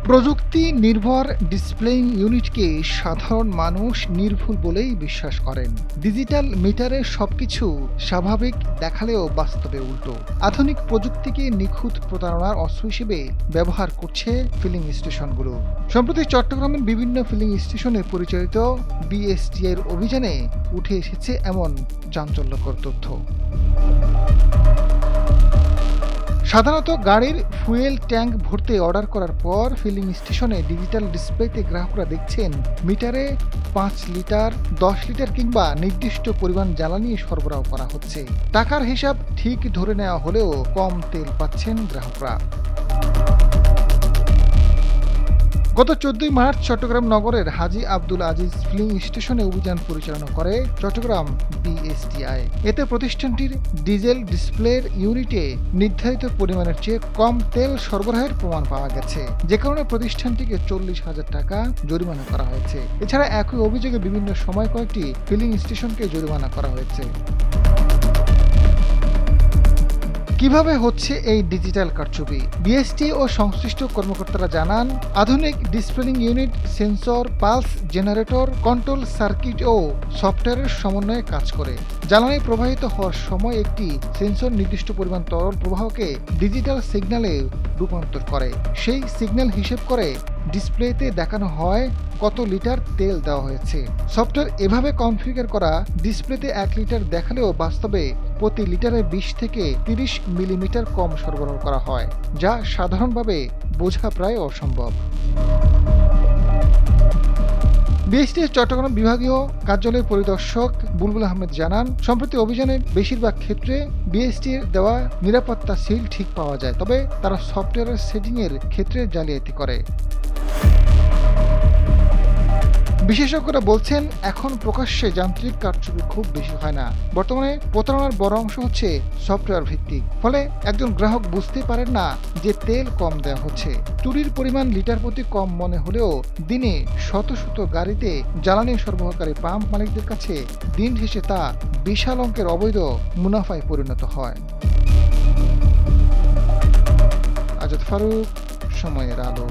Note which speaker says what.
Speaker 1: প্রযুক্তি নির্ভর ডিসপ্লেইং ইউনিটকে সাধারণ মানুষ নির্ভুল বলেই বিশ্বাস করেন। ডিজিটাল মিটারে সবকিছু স্বাভাবিক দেখালেও বাস্তবে উল্টো। আধুনিক প্রযুক্তিকে নিখুঁত প্রতারণার অস্ত্র হিসেবে ব্যবহার করছে ফিলিং স্টেশনগুলো। সম্প্রতি চট্টগ্রামের বিভিন্ন ফিলিং স্টেশনে পরিচালিত বিএসটিআইয়ের অভিযানে উঠে এসেছে এমন চাঞ্চল্যকর তথ্য। সাধারণত গাড়ির ফুয়েল ট্যাঙ্ক ভরতে অর্ডার করার পর ফিলিং স্টেশনে ডিজিটাল ডিসপ্লেতে গ্রাহকরা দেখছেন মিটারে 5 লিটার, 10 লিটার কিংবা নির্দিষ্ট পরিমাণ জ্বালানি সরবরাহ করা হচ্ছে। টাকার হিসাব ঠিক ধরে নেওয়া হলেও কম তেল পাচ্ছেন গ্রাহকরা। গত 14 মার্চ চট্টগ্রাম নগরের হাজী আব্দুল আজিজ ফিলিং স্টেশনে অভিযান পরিচালনা করে চট্টগ্রাম বিএসটিআই। এতে প্রতিষ্ঠানটির ডিজেল ডিসপ্লের ইউনিটে নির্ধারিত পরিমাণের চেয়ে কম তেল সরবরাহের প্রমাণ পাওয়া গেছে, যে কারণে প্রতিষ্ঠানটিকে 40,000 টাকা জরিমানা করা হয়েছে। এছাড়া একই অভিযোগে বিভিন্ন সময় কয়েকটি ফিলিং স্টেশনকে জরিমানা করা হয়েছে। কিভাবে হচ্ছে এই ডিজিটাল কারচুপি? বিএসটি ও সংশ্লিষ্ট কর্মকর্তারা জানান, আধুনিক displaying unit sensor, pulse generator, control circuit ও সফটওয়্যারের সমন্বয়ে কাজ করে। জ্বালানি প্রবাহিত হওয়ার সময় একটি সেন্সর নির্দিষ্ট পরিমাণ তরল প্রবাহকে ডিজিটাল সিগন্যালে রূপান্তর করে। সেই সিগন্যাল হিসেব করে ডিসপ্লেতে দেখানো হয় কত লিটার তেল দেওয়া হয়েছে। সফটওয়্যার এভাবে কনফিগার করা, ডিসপ্লেতে 1 লিটার দেখালেও বাস্তবে প্রতি লিটারে 20 থেকে 30 মিলিমিটার কম সরবরাহ করা হয়, যা সাধারণভাবে বোঝা প্রায় অসম্ভব। বিএসটির চট্টগ্রাম বিভাগীয় কার্যালয়ের পরিদর্শক বুলবুল আহমেদ জানান, সম্প্রতি অভিযানের বেশিরভাগ ক্ষেত্রে বিএসটির দেওয়া নিরাপত্তা সিল ঠিক পাওয়া যায়, তবে তারা সফটওয়্যারের সেটিংয়ের ক্ষেত্রে জালিয়াতি করে। বিশেষজ্ঞরা বলছেন, এখন প্রকাশ্যে যান্ত্রিক কারচুপি খুব বেশি হয় না। বর্তমানে প্রতারণার বড় অংশ হচ্ছে সফটওয়্যার ভিত্তিক। ফলে একজন গ্রাহক বুঝতে পারেন না যে তেল কম দেওয়া হচ্ছে। চুরির পরিমাণ লিটার প্রতি কম মনে হলেও দিনে শত শত গাড়িতে জ্বালানি সরবরাহকারী পাম্প মালিকদের কাছে দিন শেষে তা বিশাল অঙ্কের অবৈধ মুনাফায় পরিণত হয়। আজাদ ফারুক, সময়ের আলো।